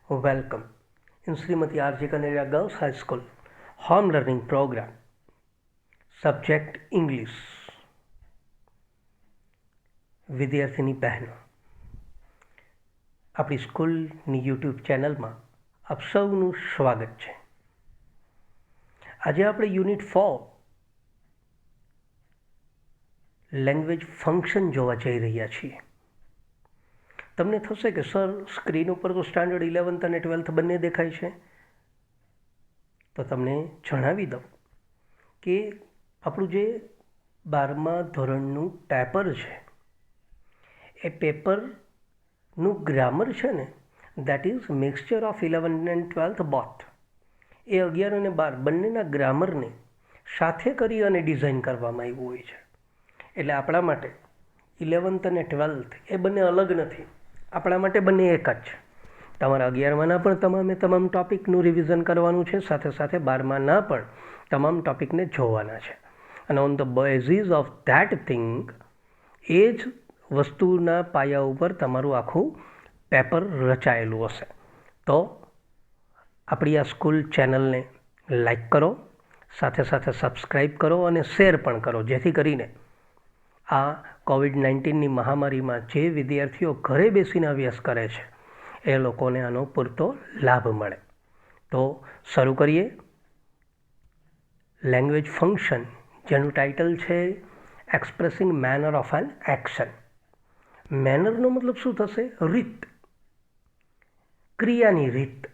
Welcome in Srimati R.J. Kaneria Girls High School Home Learning Program. Subject English. વિદ્યાર્થીની બહેનો, આપણી સ્કૂલની YouTube ચેનલમાં આપ સૌનું સ્વાગત છે. આજે આપણે યુનિટ 4 લેંગ્વેજ ફંક્શન જોવા જઈ રહ્યા છીએ. તમને થશે કે સર સ્ક્રીન ઉપર તો સ્ટાન્ડર્ડ 11th અને 12th બંને દેખાય છે. તો તમને જણાવી દઉં કે આપણું જે 12મા ધોરણનું પેપર છે એ પેપરનું ગ્રામર છે ને, that is mixture of 11th and 12th both. એ 11 અને 12 બંનેના ગ્રામરને સાથે કરી અને ડિઝાઇન કરવામાં આવ્યું હોય છે. એટલે આપણા માટે 11th અને 12th એ બંને અલગ નથી, આપણા માટે બંને એક જ છે. તમારા 11માના પણ તમામ ટૉપિકનું રિવિઝન કરવાનું છે, સાથે સાથે 12માના પણ તમામ ટૉપિકને જોવાના છે. અને on the basis of that thing, એ જ વસ્તુના પાયા ઉપર તમારું આખું પેપર રચાયેલું હશે. તો આપણી આ સ્કૂલ ચેનલને લાઈક કરો, સાથે સાથે સબસ્ક્રાઈબ કરો અને શેર પણ કરો, જેથી કરીને આ કોવિડ-19ની મહામારીમાં જે વિદ્યાર્થીઓ ઘરે બેસીને અભ્યાસ કરે છે એ લોકોને આનો પૂરતો લાભ મળે. તો શરૂ કરીએ. લેંગ્વેજ ફંક્શન, જેનું ટાઇટલ છે expressing manner of an action. મેનરનો મતલબ શું થશે? રીત, ક્રિયાની રીત.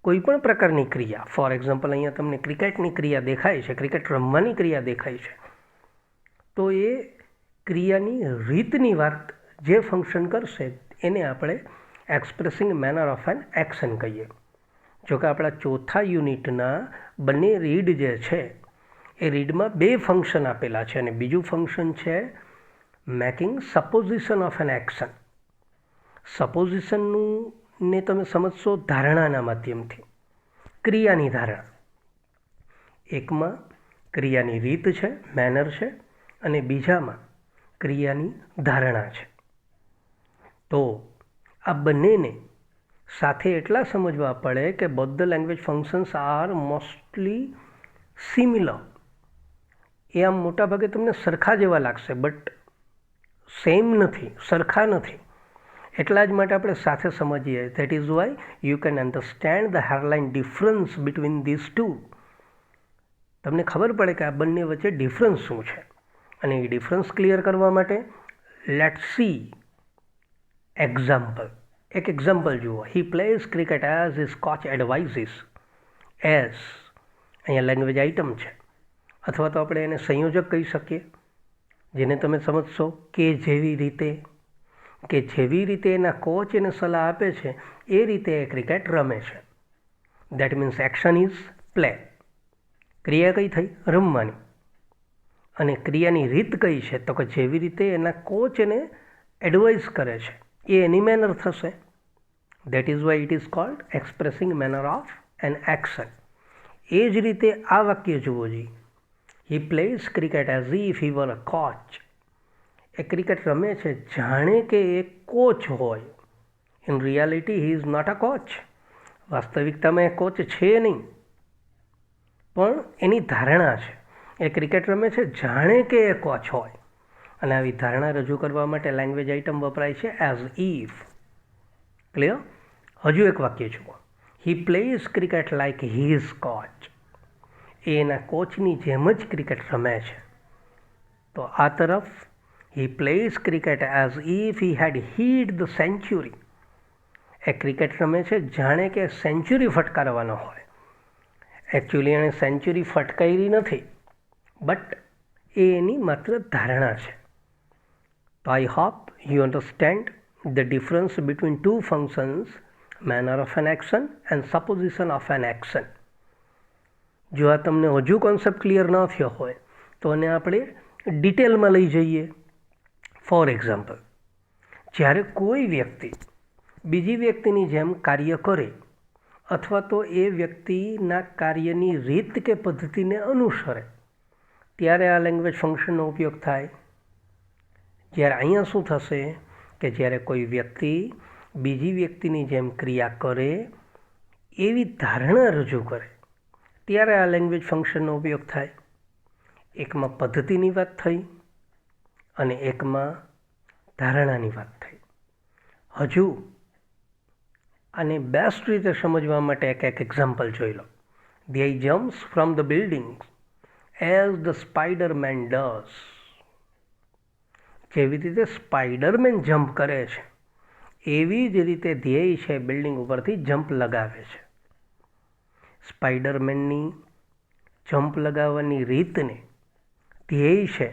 કોઈ પણ પ્રકારની ક્રિયા, ફોર એક્ઝામ્પલ અહીંયા તમને ક્રિકેટની ક્રિયા દેખાય છે, ક્રિકેટ રમવાની ક્રિયા દેખાય છે, તો એ ક્રિયાની રીતની વાત જે ફંક્શન કરશે એને આપણે expressing manner of an action કહીએ. જોકે આપણા ચોથા યુનિટના બંને રીડ જે છે એ રીડમાં 2 ફંક્શન આપેલા છે, અને બીજું ફંક્શન છે making supposition of an action. સપોઝિશનનું ને તમે સમજશો ધારણાના માધ્યમથી, ક્રિયાની ધારણા. એકમાં ક્રિયાની રીત છે, મેનર છે, અને બીજામાં ક્રિયાની ધારણા છે. તો આ બંનેને સાથે એટલા સમજવા પડે કે both the language functions are mostly similar. એ આમ મોટાભાગે તમને સરખા જેવા લાગશે, બટ સેમ નથી, સરખા નથી. એટલા જ માટે આપણે સાથે સમજીએ. That is why you can understand the hairline difference between this two. તમને ખબર પડે કે આ બંને વચ્ચે ડિફરન્સ શું છે. અને એ ડિફરન્સ ક્લિયર કરવા માટે લેટ્સ સી એક્ઝામ્પલ. એક એક્ઝામ્પલ જુઓ. He plays cricket as his coach advises. As અહીંયા લેંગ્વેજ આઇટમ છે, અથવા તો આપણે એને સંયોજક કહી શકીએ, જેને તમે સમજશો કે જેવી રીતે, કે જેવી રીતે એના કોચ એને સલાહ આપે છે એ રીતે એ ક્રિકેટ રમે છે. That means action is play. ક્રિયા કઈ થઈ? રમવાની. અને ક્રિયાની રીત કઈ છે? તો કે જેવી રીતે એના કોચ એને એડવાઇસ કરે છે એ એની મેનર થશે. That is why it is called expressing manner of an action. એ જ રીતે આ વાક્ય જુઓ જી. He plays cricket as if he were a coach. એ ક્રિકેટ રમે છે જાણે કે એ કોચ હોય. In reality he is not a coach. વાસ્તવિકતામાં એ કોચ છે નહીં, પણ એની ધારણા છે. એ ક્રિકેટ રમે છે જાણે કે એ કોચ હોય. અને આવી ધારણા રજૂ કરવા માટે લેંગ્વેજ આઇટમ વપરાય છે એઝ ઇફ. ક્લિયર? હજુ એક વાક્ય જુઓ. He plays cricket like his coach. એ એના કોચની જેમ જ ક્રિકેટ રમે છે. તો આ તરફ he plays cricket as if he had hit the century. એ ક્રિકેટ રમે છે જાણે કે સેન્ચુરી ફટકારવાનો હોય. એકચ્યુઅલી એણે સેન્ચુરી ફટકારી નથી, બટ એ એની માત્ર ધારણા છે. તો I hope you understand the difference between 2 functions, manner of an action and supposition of an action. જો આ તમને હજુ કોન્સેપ્ટ ક્લિયર ન થયો હોય તો એને આપણે ડિટેલમાં લઈ જઈએ. ફોર એક્ઝામ્પલ, જ્યારે કોઈ વ્યક્તિ બીજી વ્યક્તિની જેમ કાર્ય કરે, અથવા તો એ વ્યક્તિના કાર્યની રીત કે પદ્ધતિને અનુસરે, ત્યારે આ લેંગ્વેજ ફંક્શનનો ઉપયોગ થાય. જ્યારે અહીંયા શું થશે કે જ્યારે કોઈ વ્યક્તિ બીજી વ્યક્તિની જેમ ક્રિયા કરે એવી ધારણા રજૂ કરે ત્યારે આ લેંગ્વેજ ફંક્શનનો ઉપયોગ થાય. એકમાં પદ્ધતિની વાત થઈ અને એકમાં ધારણાની વાત થઈ. હજુ આને બેસ્ટ રીતે સમજવા માટે એક એક્ઝામ્પલ જોઈ લો. The eye jumps from the building as the Spider-Man does. જેવી રીતે સ્પાઈડરમેન જમ્પ કરે છે એવી જ રીતે ધ્યેય છે બિલ્ડિંગ ઉપરથી જમ્પ લગાવે છે. સ્પાઈડરમેનની જમ્પ લગાવવાની રીતને ધ્યેય છે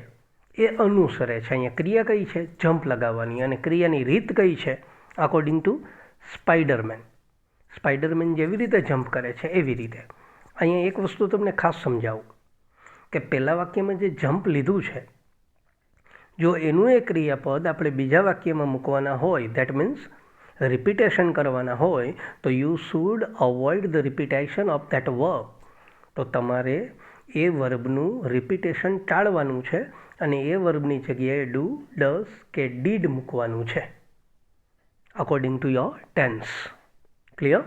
એ અનુસરે છે. અહીંયા ક્રિયા કઈ છે? જમ્પ લગાવવાની. અને ક્રિયાની રીત કઈ છે? According two Spider-Man. સ્પાઈડરમેન જેવી રીતે જમ્પ કરે છે એવી રીતે. અહીંયા એક વસ્તુ તમને ખાસ સમજાવું કે પહેલા વાક્યમાં જે જમ્પ લીધું છે, જો એનું એ ક્રિયાપદ આપણે બીજા વાક્યમાં મૂકવાના હોય, દેટ મીન્સ રિપીટેશન કરવાના હોય, તો you should avoid the repetition of that verb. તો તમારે એ વર્બનું રિપીટેશન ટાળવાનું છે અને એ વર્બની જગ્યાએ ડુ, ડઝ કે ડીડ મૂકવાનું છે according to your tense. Clear?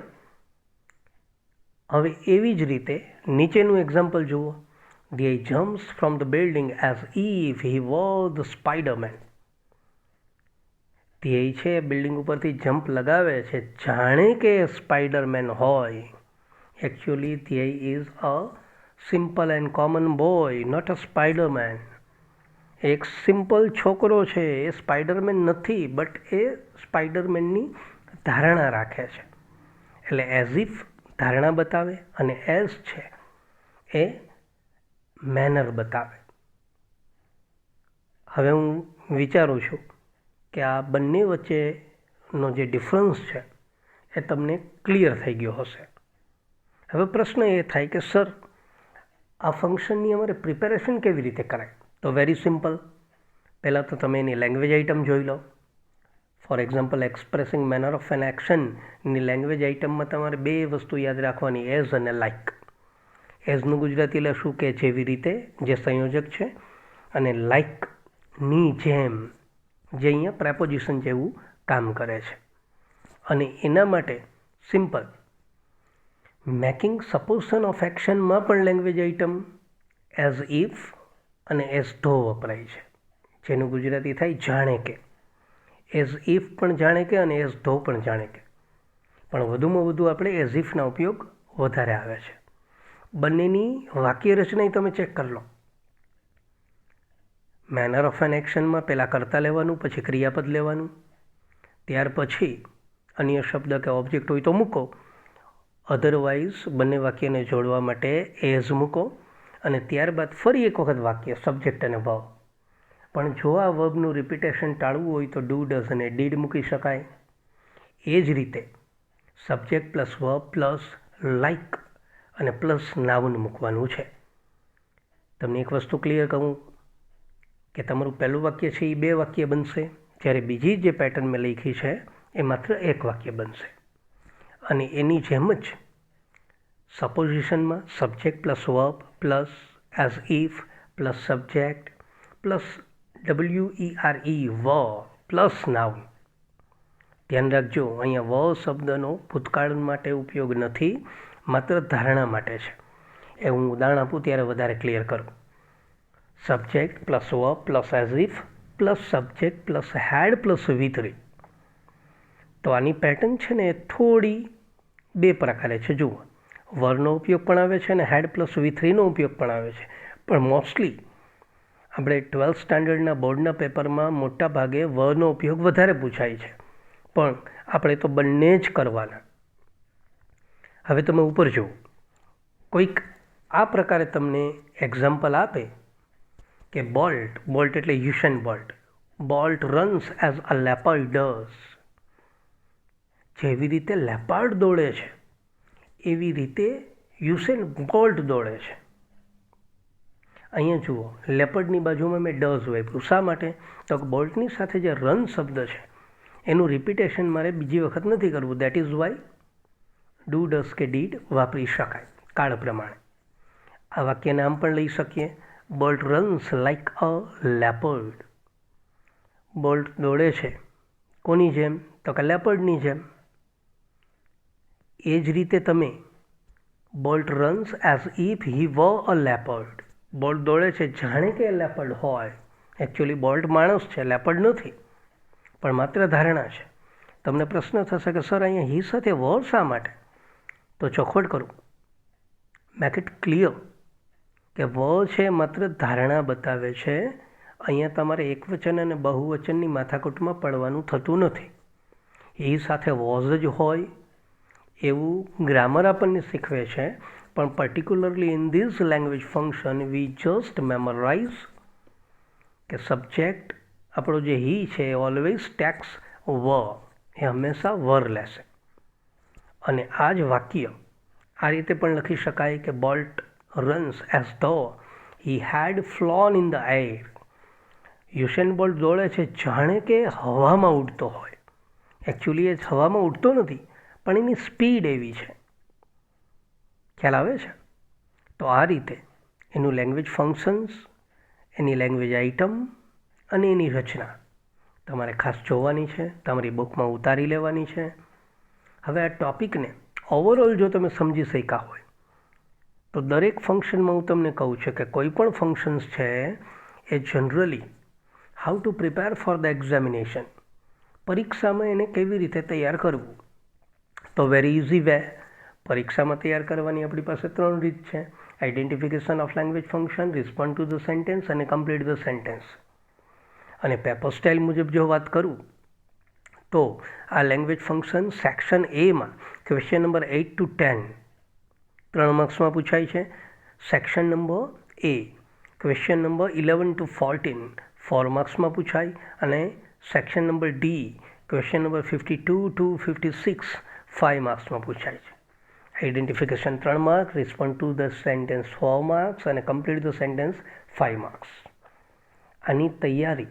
હવે એવી જ રીતે નીચેનું એક્ઝામ્પલ જુઓ. The eye jumps from the building as if he was the Spider-Man. ધ્યેય છે બિલ્ડિંગ ઉપરથી જમ્પ લગાવે છે જાણે કે સ્પાઈડરમેન હોય. Actually Dhyey is a simple and common boy, not a Spiderman. એક સિમ્પલ છોકરો છે, એ સ્પાઈડરમેન નથી, બટ એ સ્પાઈડરમેનની ધારણા રાખે છે. એટલે એઝ ઇફ ધારણા બતાવે અને એઝ છે એ મેનર બતાવે. હવે હું વિચારું છું કે આ બંને વચ્ચેનો જે ડિફરન્સ છે એ તમને ક્લિયર થઈ ગયો હશે. હવે પ્રશ્ન એ થાય કે સર આ ફંક્શનની અમારે પ્રિપેરેશન કેવી રીતે કરાય? તો વેરી સિમ્પલ. પહેલાં તો તમે એની લેંગ્વેજ આઇટમ જોઈ લો. For example, expressing manner of an એક્શનની લેંગ્વેજ આઇટમમાં તમારે બે વસ્તુ યાદ રાખવાની, એઝ અને લાઇક. એઝનું ગુજરાતી એટલે શું કે જેવી રીતે, જે સંયોજક છે, અને લાઇકની જેમ, જે અહીંયા પ્રેપોઝિશન જેવું કામ કરે છે. અને એના માટે સિમ્પલ મેકિંગ સપોઝન ઓફ એક્શનમાં પણ લેંગ્વેજ આઇટમ એઝ ઇફ અને એઝ ધો વપરાય છે, જેનું ગુજરાતી થાય જાણે કે. એઝ ઇફ પણ જાણે કે અને એઝ ધો પણ જાણે કે, પણ વધુમાં વધુ આપણે એઝ ઇફના ઉપયોગ વધારે આવે છે. બંનેની વાક્ય રચના તમે ચેક કરી લો. મેનર ઓફ એન એક્શનમાં પહેલાં કર્તા લેવાનું, પછી ક્રિયાપદ લેવાનું, ત્યાર પછી અન્ય શબ્દ કે ઓબ્જેક્ટ હોય તો મૂકો, અધરવાઇઝ બંને વાક્યને જોડવા માટે એઝ મૂકો, અને ત્યારબાદ ફરી એક વખત વાક્ય સબ્જેક્ટ અને વર્બ. પણ જો આ વર્બનું રિપીટેશન ટાળવું હોય તો ડુ, ડઝ અને ડીડ મૂકી શકાય. એ જ રીતે subject plus verb plus like અને પ્લસ નાઉન મૂકવાનું છે. તમને એક વસ્તુ ક્લિયર કહું કે તમારું પહેલું વાક્ય છે એ બે વાક્ય બનશે, જ્યારે બીજી જે પેટર્ન મેં લખી છે એ માત્ર એક વાક્ય બનશે. અને એની જેમ જ સપોઝિશનમાં subject plus verb plus as if plus subject plus WERE verb plus noun. ધ્યાન રાખજો, અહીંયા વર્બ શબ્દનો ભૂતકાળ માટે ઉપયોગ નથી, માત્ર ધારણા માટે છે. એ હું ઉદાહરણ આપું ત્યારે વધારે ક્લિયર કરું. Subject plus verb plus as if plus subject plus had plus V3. તો આની પેટર્ન છે ને એ થોડી બે પ્રકારે છે. જુઓ, વર્બનો ઉપયોગ પણ આવે છે અને હેડ પ્લસ V3નો ઉપયોગ પણ આવે છે. પણ મોસ્ટલી આપણે 12th સ્ટાન્ડર્ડના બોર્ડના પેપરમાં મોટા ભાગે વર્બનો ઉપયોગ વધારે પૂછાય છે, પણ આપણે તો બંને જ કરવાના. હવે તમે ઉપર જુઓ, કોઈક આ પ્રકારે તમને એક્ઝામ્પલ આપે કે બોલ્ટ, બોલ્ટ એટલે Usain Bolt, Bolt runs as a leopard does. જેવી રીતે લેપર્ડ દોડે છે એવી રીતે યુસેન બોલ્ટ દોડે છે. અહીંયા જુઓ, લેપર્ડની બાજુમાં મેં ડઝ વાપર્યું. શા માટે? તો બોલ્ટની સાથે જે રન શબ્દ છે એનું રિપીટેશન મારે બીજી વખત નથી કરવું. That is why do, does કે ડીડ વાપરી શકાય કાળ પ્રમાણે. આ વાક્યને આમ પણ લઈ શકીએ, bolt runs like a leopard. Bolt દોડે છે કોની જેમ? તો કે લેપર્ડની જેમ. એ જ રીતે તમે Bolt runs as if he were a leopard. Bolt દોડે છે જાણે કે લેપર્ડ હોય. એકચ્યુઅલી બોલ્ટ માણસ છે, લેપર્ડ નથી, પણ માત્ર ધારણા છે. તમને પ્રશ્ન થશે કે સર અહીંયા હી સાથે વર શા માટે? તો ચોખવટ કરું, મેક ઇટ ક્લિયર કે વર છે માત્ર ધારણા બતાવે છે. અહીંયા તમારે એકવચન અને બહુવચનની માથાકૂટમાં પડવાનું થતું નથી. એ સાથે વોઝ જ હોય એવું ગ્રામર આપણને શીખવે છે, પણ particularly in this language function we just memorise કે સબ્જેક્ટ આપણો જે હી છે એ ઓલવેઝ ટેક્સ વર, એ હંમેશા વર લેશે. અને આ જ વાક્ય આ રીતે પણ લખી શકાય કે બોલ્ટ રન્સ એઝ ધો હી હેડ ફ્લોન ઇન ધ એર. યુસેન બોલ્ટ દોડે છે જાણે કે હવામાં ઉડતો હોય. એકચ્યુઅલી એ હવામાં ઉડતો નથી, પણ એની સ્પીડ એવી છે. ખ્યાલ આવે છે? તો આ રીતે એનું લેંગ્વેજ ફંક્શન્સ, એની લેંગ્વેજ આઇટમ અને એની રચના તમારે ખાસ જોવાની છે, તમારી બુકમાં ઉતારી લેવાની છે. હવે આ ટૉપિકને ઓવરઓલ જો તમે સમજી શક્યા હોય તો દરેક ફંક્શનમાં હું તમને કહું છું કે કોઈ પણ ફંક્શન્સ છે એ generally how to prepare for the examination, પરીક્ષામાં એને કેવી રીતે તૈયાર કરવું. તો વેરી ઇઝી વે પરીક્ષામાં તૈયાર કરવાની આપણી પાસે 3 રીત છે: identification of language function, respond to the sentence અને કમ્પ્લીટ ધ સેન્ટેન્સ. અને પેપર સ્ટાઇલ મુજબ જો વાત કરું તો આ લેંગ્વેજ ફંક્શન સેક્શન એમાં ક્વેશ્ચન નંબર 8 to 10 3 માર્ક્સમાં પૂછાય છે. Section number A question number 11 to 14 4 માર્ક્સમાં પૂછાય. અને section number D question number 52 to 56 5 માર્ક્સમાં પૂછાય છે. Identification 3 marks, respond to the sentence 4 marks અને કમ્પ્લીટ ધ સેન્ટેન્સ 5 માર્ક્સ. આની તૈયારી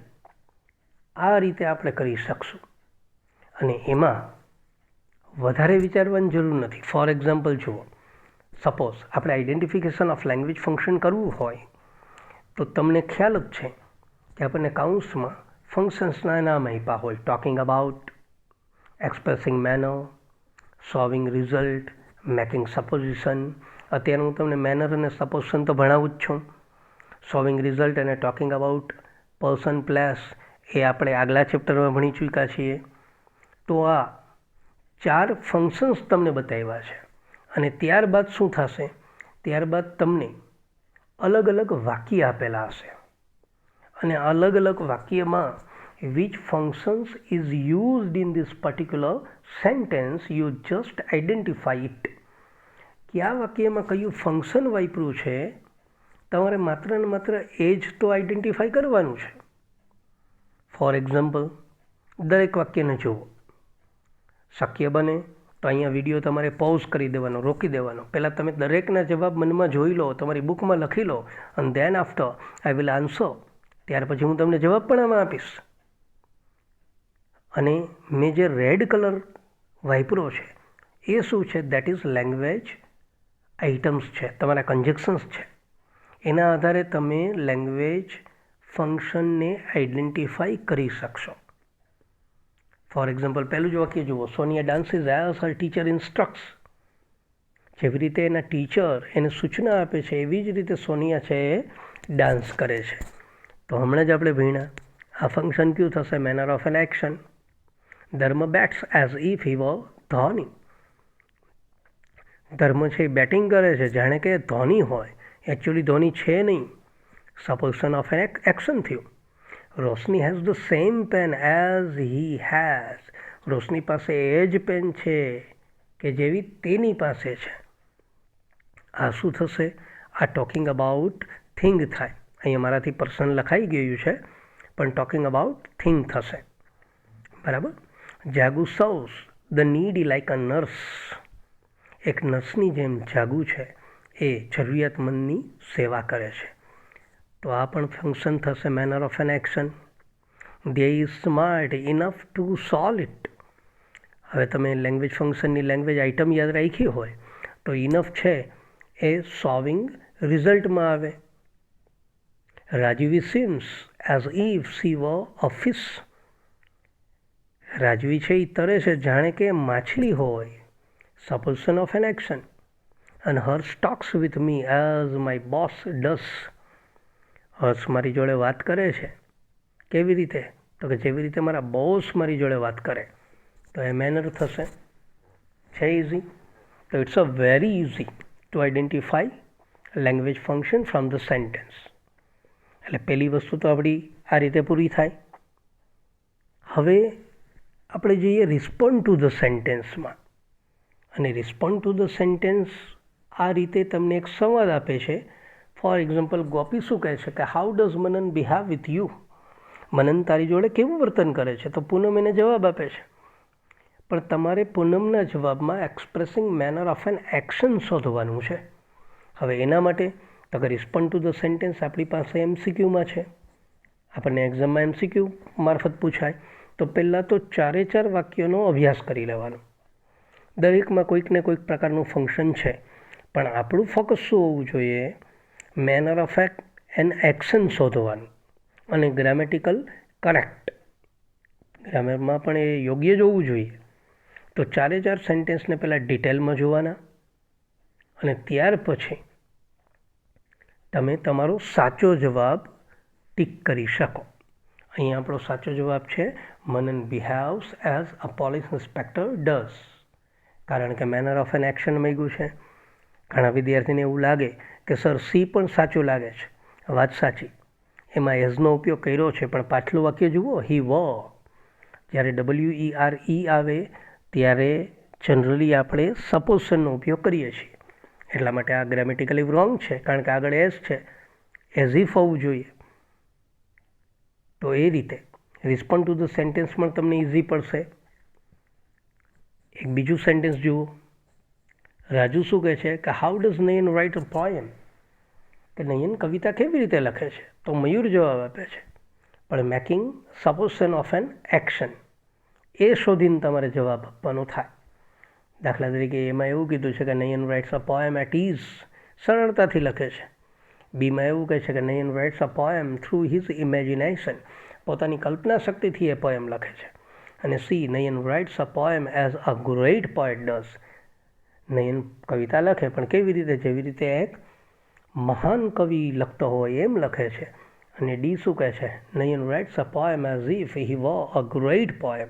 આ રીતે આપણે કરી શકશું અને એમાં વધારે વિચારવાની જરૂર નથી. ફોર એક્ઝામ્પલ જુઓ, સપોઝ આપણે આઇડેન્ટિફિકેશન ઓફ લેંગ્વેજ ફંક્શન કરવું હોય તો તમને ખ્યાલ જ છે કે આપણને કાઉન્સમાં ફંક્શન્સના નામ આપ્યા હોય: talking about, expressing manner, solving result, making supposition. અત્યારે હું તમને મેનર અને સપોઝિશન તો ભણાવું જ છું. સોલ્વિંગ રિઝલ્ટ અને ટોકિંગ અબાઉટ, પર્સન, પ્લેસ એ આપણે આગલા ચેપ્ટરમાં ભણી ચૂક્યા છીએ. તો આ 4 ફંક્શન્સ તમને બતાવ્યા છે. અને ત્યારબાદ શું થશે? ત્યારબાદ તમને અલગ અલગ વાક્ય આપેલા હશે અને અલગ અલગ વાક્યમાં which functions is used in this particular sentence, you just identify it. કયા વાક્યમાં કયું ફંક્શન વાપર્યું છે તમારે માત્ર ને માત્ર એ જ તો આઈડેન્ટિફાઈ કરવાનું છે. ફોર એક્ઝામ્પલ, દરેક વાક્યને જુઓ. શક્ય બને તો અહીંયા વિડીયો તમારે પોઝ કરી દેવાનો, રોકી દેવાનો. પહેલાં તમે દરેકના જવાબ મનમાં જોઈ લો, તમારી બુકમાં લખી લો અને than after I will answer. ત્યાર પછી હું તમને જવાબ પણ આમાં આપીશ. અને મેં જે રેડ કલર વાપર્યો છે એ શું છે? દેટ ઇઝ લેંગ્વેજ આઇટમ્સ છે, તમારા કન્જક્શન્સ છે. એના આધારે તમે લેંગ્વેજ ફંક્શનને આઈડેન્ટિફાઈ કરી શકશો. ફોર એક્ઝામ્પલ, પહેલું જ વાક્ય જુઓ: સોનિયા ડાન્સીસ એઝ હર ટીચર ઇન્સ્ટ્રક્ટ્સ. જેવી રીતે એના ટીચર એને સૂચના આપે છે એવી જ રીતે સોનિયા છે એ ડાન્સ કરે છે. તો હમણાં જ આપણે ભણ્યા આ ફંક્શન કયું થશે? Manner of an action. ધર્મ બેટ્સ એઝ ઇફ હી વર ધોની. ધર્મ છે એ બેટિંગ કરે છે જાણે કે ધોની હોય. એકચ્યુઅલી ધોની છે નહીં. સપોઝિશન ઓફ એન એક્શન થયું. Roshni has the same pen as he has. Roshni પાસે એ જ પેન છે કે જેવી તેની પાસે છે. આ શું થશે? આ ટોકિંગ અબાઉટ થિંગ થાય. અહીંયા મારાથી પર્સન લખાઈ ગયું છે પણ ટોકિંગ અબાઉટ થિંગ થશે. બરાબર. Jagu serves the needy like a nurse. એક નર્સની જેમ જાગુ છે એ જરૂરિયાતમંદની સેવા કરે છે. તો આ પણ ફંક્શન થશે manner of an action. They is smart enough to solve it. હવે તમે લેંગ્વેજ ફંક્શનની લેંગ્વેજ આઇટમ યાદ રાખી હોય તો ઇનફ છે એ સોલ્વિંગ રિઝલ્ટમાં આવે. Rajvi swims as if she were a fish. Rajvi છે એ તરે છે જાણે કે માછલી હોય. Supposition of an action. અને Harsh talks with me as my boss does. Harsh મારી જોડે વાત કરે છે. કેવી રીતે? તો કે જેવી રીતે મારા બોસ મારી જોડે વાત કરે. તો એ મેનર થશે. છે ઇઝી. તો it's a very easy to identify language function from the sentence. એટલે પહેલી વસ્તુ તો આપણી આ રીતે પૂરી થાય. હવે આપણે જઈએ રિસ્પોન્ડ ટુ ધ સેન્ટેન્સમાં. અને રિસ્પોન્ડ ટુ ધ સેન્ટેન્સ આ રીતે તમને એક સંવાદ આપે છે. ફોર એક્ઝામ્પલ, ગોપી શું કહે છે કે how does Manan behave with you. Manan તારી જોડે કેવું વર્તન કરે છે? તો પૂનમ એને જવાબ આપે છે. પણ તમારે પૂનમના જવાબમાં expressing manner of an action શોધવાનું છે. હવે એના માટે તો કે રિસ્પોન્ડ ટુ ધ સેન્ટેન્સ આપણી પાસે એમસીક્યુમાં છે. આપણને એક્ઝામમાં એમસીક્યુ મારફત પૂછાય. તો પહેલાં તો 4 વાક્યોનો અભ્યાસ કરી લેવાનો. દરેકમાં કોઈક ને કોઈક પ્રકારનું ફંક્શન છે. પણ આપણું ફોકસ શું હોવું જોઈએ? મેનર ઓફ એન એક્શન શોધવાનું અને ગ્રામેટિકલ કરેક્ટ. ગ્રામરમાં પણ એ યોગ્ય જ હોવું જોઈએ. તો 4 સેન્ટેન્સને પહેલાં ડિટેલમાં જોવાના અને ત્યાર પછી તમે તમારો સાચો જવાબ ટીક કરી શકો. અહીં આપણો સાચો જવાબ છે Manan behaves as a police inspector does. કારણ કે મેનર ઓફ એન એક્શન માંગ્યું છે. ઘણા વિદ્યાર્થીને એવું લાગે કે સર સી પણ સાચું લાગે છે. વાત સાચી. એમાં એઝનો ઉપયોગ કર્યો છે, પણ પાછલું વાક્ય જુઓ, હી વ. જ્યારે WERE આવે ત્યારે જનરલી આપણે સપોઝશનનો ઉપયોગ કરીએ છીએ. એટલા માટે આ ગ્રામેટિકલી રોંગ છે, કારણ કે આગળ એઝ છે. એઝ ઇફ હોવું જોઈએ. તો એ રીતે રિસ્પોન્ડ ટુ ધ સેન્ટેન્સમાં તમને ઇઝી પડશે. એક બીજું સેન્ટેન્સ જુઓ. રાજુ શું કહે છે કે how does Nayan write a poem. કે નયન કવિતા કેવી રીતે લખે છે? તો મયુર જવાબ આપે છે. પણ making supposition of an action એ શોધીને તમારે જવાબ આપવાનો થાય. દાખલા તરીકે એમાં એવું કીધું છે કે Nayan writes a poem at ease. સરળતાથી લખે છે. બીમાં એવું કહે છે કે Nayan writes a poem through his imagination. પોતાની કલ્પના શક્તિથી એ પોએમ લખે છે. અને C, Nayan writes a poem as a great poet does. Nayan કવિતા લખે પણ કેવી રીતે? જેવી રીતે એક મહાન કવિ લખતો હોય એમ લખે છે. અને ડી શું કહે છે? Nayan writes a poem as if he was a great poem.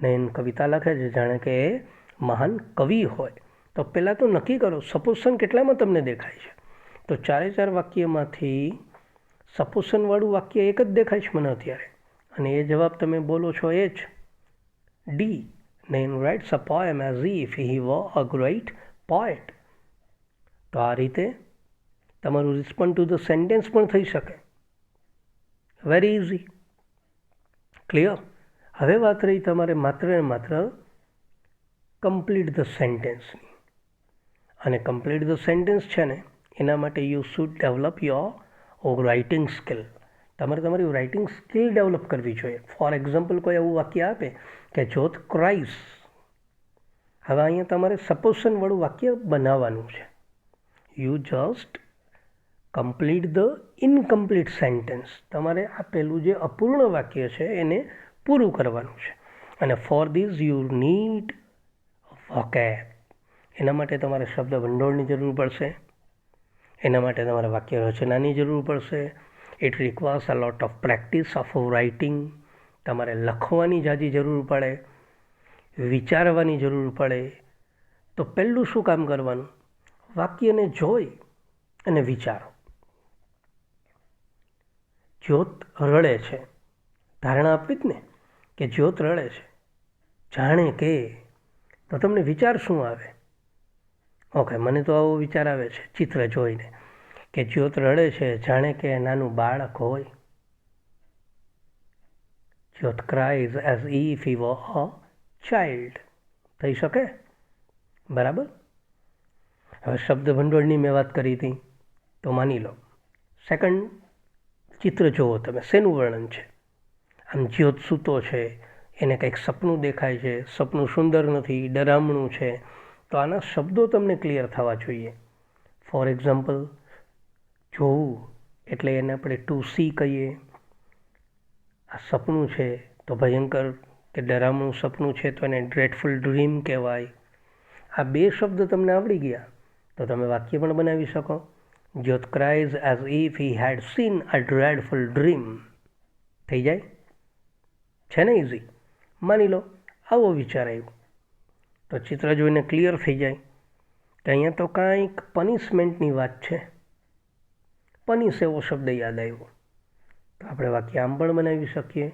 Nayan કવિતા લખે છે જાણે કે એ મહાન કવિ હોય. તો પહેલાં તો નક્કી કરો સપોઝિશન કેટલામાં તમને દેખાય છે. તો 4 વાક્યમાંથી સપોઝિશનવાળું વાક્ય એક જ દેખાય છે મને અત્યારે. અને એ જવાબ તમે બોલો છો એ જ D. Nayan writes a poem as if he was a great poet. તો આ રીતે તમારું રિસ્પોન્ડ ટુ ધ સેન્ટેન્સ પણ થઈ શકે. Very easy. ક્લિયર? હવે વાત રહી તમારે માત્ર ને માત્ર કમ્પ્લીટ ધ સેન્ટેન્સની. અને કમ્પ્લીટ ધ સેન્ટેન્સ છે ને એના માટે you should develop your writing skill. તમારે તમારી રાઇટિંગ સ્કિલ ડેવલપ કરવી જોઈએ. ફોર એક્ઝામ્પલ, કોઈ એવું વાક્ય આપે કે જ્યોત ક્રાઇસ. હવે અહીંયા તમારે સપોઝિશનવાળું વાક્ય બનાવવાનું છે. You just complete the incomplete sentence. તમારે આપેલું જે અપૂર્ણ વાક્ય છે એને પૂરું કરવાનું છે. અને for this you need vocab. એના માટે તમારે શબ્દ ભંડોળની જરૂર પડશે. એના માટે તમારે વાક્ય રચનાની જરૂર પડશે. It requires a lot of practice of writing. તમારે લખવાની જાજી જરૂર પડે, વિચારવાની જરૂર પડે. તો પહેલું શું કામ કરવાનું? વાક્યને જોઈ અને વિચારો. જ્યોત રડે છે. ધારણા આપવી જ ને કે જ્યોત રડે છે જાણે કે. તો તમને વિચાર શું આવે? ઓકે, મને તો આવો વિચાર આવે છે ચિત્ર જોઈને કે જ્યોત રડે છે જાણે કે નાનું બાળક હોય. જ્યોત cries as if he was a child. થઈ શકે? બરાબર. હવે શબ્દ ભંડોળની મેં વાત કરી હતી. તો માની લો સેકન્ડ ચિત્ર જુઓ તમે. શેનું વર્ણન છે? આમ જ્યોત સૂતો છે, એને કંઈક સપનું દેખાય છે. સપનું સુંદર નથી, ડરામણું છે. તો આના શબ્દો તમને ક્લિયર થવા જોઈએ. ફોર એક્ઝામ્પલ, જોવું એટલે એને આપણે ટુ સી કહીએ. આ સપનું છે તો ભયંકર કે ડરામણું સપનું છે તો એને ડ્રેડફુલ ડ્રીમ કહેવાય. આ બે શબ્દ તમને આવડી ગયા તો તમે વાક્ય પણ બનાવી શકો. Jyot cries as if he had seen a dreadful dream. થઈ જાય છે ને ઇઝી. માની લો આવો વિચાર આવ્યો તો ચિત્ર જોઈને ક્લિયર થઈ જાય કે અહીંયા તો કાંઈક પનિશમેન્ટની વાત છે. પનિશ એવો શબ્દ યાદ આવ્યો તો આપણે વાક્ય આમ પણ બનાવી શકીએ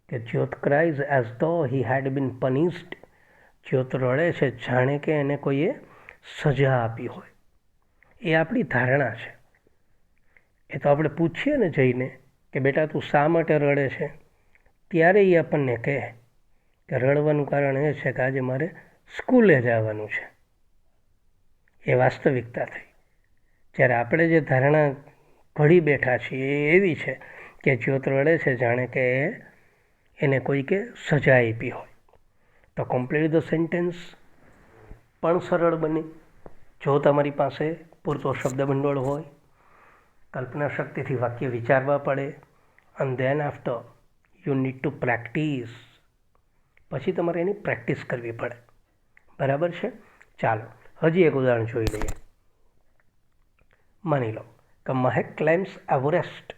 કે જ્યોત ક્રાઇઝ એઝ ધો હી હેડ બીન પનિશ્ડ. જ્યોત રડે છે જાણે કે એને કોઈએ સજા આપી હોય. એ આપણી ધારણા છે. એ તો આપણે પૂછીએ ને જઈને કે બેટા તું શા માટે રડે છે, ત્યારે એ આપણને કહે કે રડવાનું કારણ એ છે કે આજે મારે સ્કૂલે જવાનું છે. એ વાસ્તવિકતા થઈ. જ્યારે આપણે જે ધારણા ઘડી બેઠા છીએ એ એવી છે કે જ્યોત રડે છે જાણે કે એને કોઈકે સજા આપી હોય. તો કમ્પ્લીટ ધ સેન્ટેન્સ પણ સરળ બને જો તમારી પાસે પૂરતો શબ્દભંડોળ હોય, કલ્પના શક્તિથી વાક્ય વિચારવા પડે. And then after you need to practice. પછી તમારે એની પ્રેક્ટિસ કરવી પડે. બરાબર છે. ચાલો હજી એક ઉદાહરણ જોઈ લઈએ. માની લો કે મહેક ક્લાઇમ્સ એવરેસ્ટ.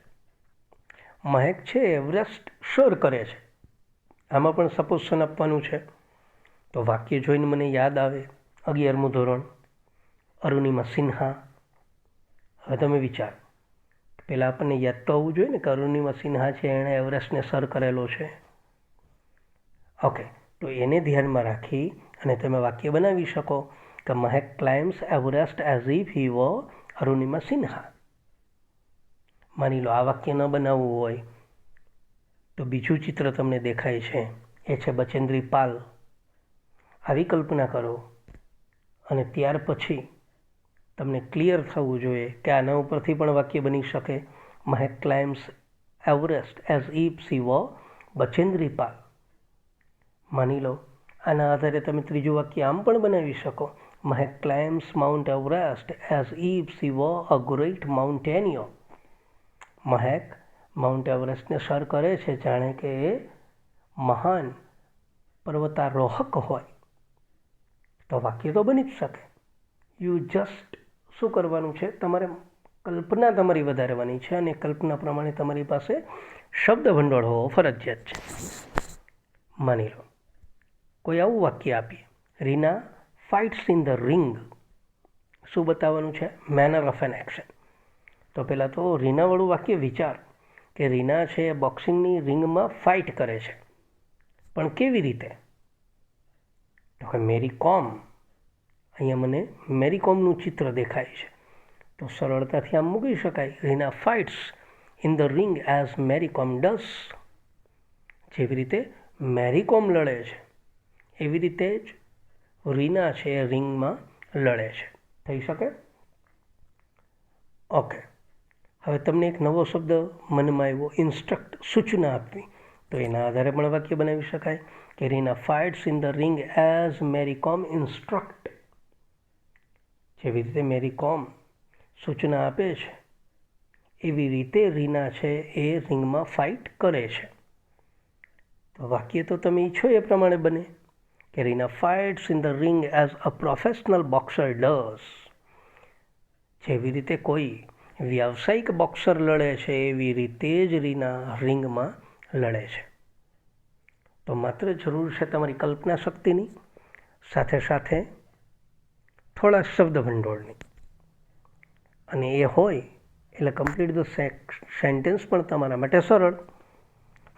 મહેક છે એવરેસ્ટ સર કરે છે. આમાં પણ સપોઝન આપવાનું છે તો વાક્ય જોઈને મને યાદ આવે 11મું ધોરણ, અરુણિમા સિન્હા. હવે તમે વિચારો પહેલાં આપણને યાદ તો આવવું જોઈએ ને કે અરુણિમા સિન્હા છે એણે એવરેસ્ટને સર કરેલો છે. ઓકે, તો એને ધ્યાનમાં રાખી અને તમે વાક્ય બનાવી શકો કે મહેક ક્લાઇમ્સ એવરેસ્ટ એઝ ઇફ હી વર અરુણિમા સિન્હા. માની લો આ વાક્ય ન બનાવવું હોય તો બીજું ચિત્ર તમને દેખાય છે એ છે બચેન્દ્રી પાલ. આવી કલ્પના કરો અને ત્યાર પછી તમને ક્લિયર થવું જોઈએ કે આના ઉપરથી પણ વાક્ય બની શકે મહેક ક્લાઇમ્સ એવરેસ્ટ એઝ ઇફ શી વર બચેન્દ્રી પાલ. માની લો આના આધારે તમે ત્રીજું વાક્ય આમ પણ બનાવી શકો Mahek climbs Mount Everest as if she were a great mountaineer. Mahek Mount એવરેસ્ટને સર કરે છે જાણે કે એ મહાન પર્વતારોહક હોય. તો વાક્ય તો બની જ શકે. યુ જસ્ટ શું કરવાનું છે, તમારે કલ્પના તમારી વધારવાની છે અને કલ્પના પ્રમાણે તમારી પાસે શબ્દ ભંડોળ હોવો ફરજિયાત છે. માની લો કોઈ આવું વાક્ય આપીએ Reena fights in the ring. શું બતાવવાનું છે? Manner of an action. તો પહેલાં તો રીનાવાળું વાક્ય વિચાર કે રીના છે એ બોક્સિંગની રિંગમાં ફાઇટ કરે છે, પણ કેવી રીતે? તો કે મેરી કોમ. અહીંયા મને મેરી કોમનું ચિત્ર દેખાય છે તો સરળતાથી આમ મૂકી શકાય Reena fights in the ring as Mary Kom does. જેવી રીતે મેરી કોમ લડે છે એવી રીતે જ રીના છે એ રિંગમાં લડે છે. થઈ શકે? ઓકે, હવે તમને એક નવો શબ્દ મનમાં આવ્યો ઇન્સ્ટ્રક્ટ, સૂચના આપવી. તો એના આધારે પણ વાક્ય બનાવી શકાય કે Reena fights in the ring as Mary Kom instruct. જેવી રીતે મેરી કોમ સૂચના આપે છે એવી રીતે રીના છે એ રિંગમાં ફાઇટ કરે છે. તો વાક્ય તો તમે ઈચ્છો એ પ્રમાણે બને કે Reena fights in the ring as a professional boxer does. જેવી રીતે કોઈ વ્યાવસાયિક બોક્સર લડે છે એવી રીતે જ રીના રિંગમાં લડે છે. તો માત્ર જરૂર છે તમારી કલ્પના શક્તિની, સાથે સાથે થોડા શબ્દ ભંડોળની. અને એ હોય એટલે કમ્પ્લીટ ધ સેન્ટેન્સ પણ તમારા માટે સરળ.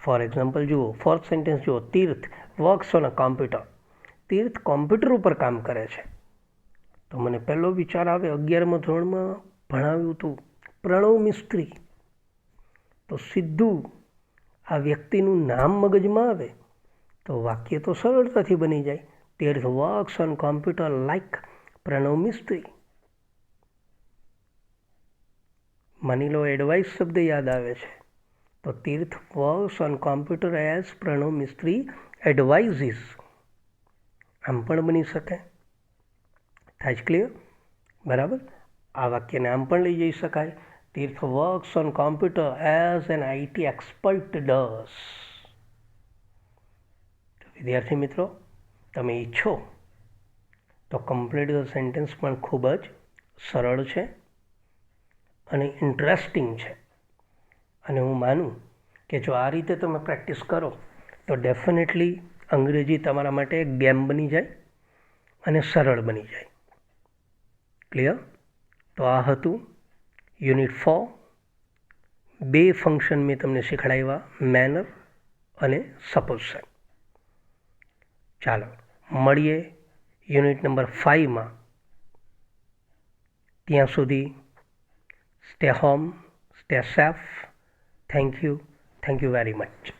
ફોર એક્ઝામ્પલ જુઓ, ફોર્થ સેન્ટેન્સ જુઓ, Tirth works on a computer. Tirth computer ઉપર કામ કરે છે. તો મને પહેલો વિચાર આવે 11મા ધોરણમાં ભણાવ્યું હતું પ્રણવ મિસ્ત્રી. તો સીધું આ વ્યક્તિનું નામ મગજમાં આવે તો વાક્ય તો સરળતાથી બની જાય Tirth works on computer like Pranav Mistry. માની લો એડવાઇસ શબ્દ યાદ આવે છે તો Tirth works on computer as Pranav Mistry advises. આમ પણ બની શકે. થાય છે ક્લિયર? બરાબર. આ વાક્યને આમ પણ લઈ જઈ શકાય Tirth works on computer as an IT expert does. વિદ્યાર્થી મિત્રો, તમે ઈચ્છો તો કમ્પ્લીટ ધ સેન્ટેન્સ પણ ખૂબ જ સરળ છે અને ઇન્ટરેસ્ટિંગ છે. અને હું માનું કે જો આ રીતે તમે પ્રેક્ટિસ કરો તો ડેફિનેટલી અંગ્રેજી તમારા માટે એક ગેમ બની જાય અને સરળ બની જાય. ક્લિયર? તો આ હતું યુનિટ 4. 2 ફંક્શન મેં તમને શીખડાવ્યા, મેનર અને સપોઝિશન. ચાલો મળીએ યુનિટ નંબર 5માં. ત્યાં સુધી stay home, stay safe. Thank you very much.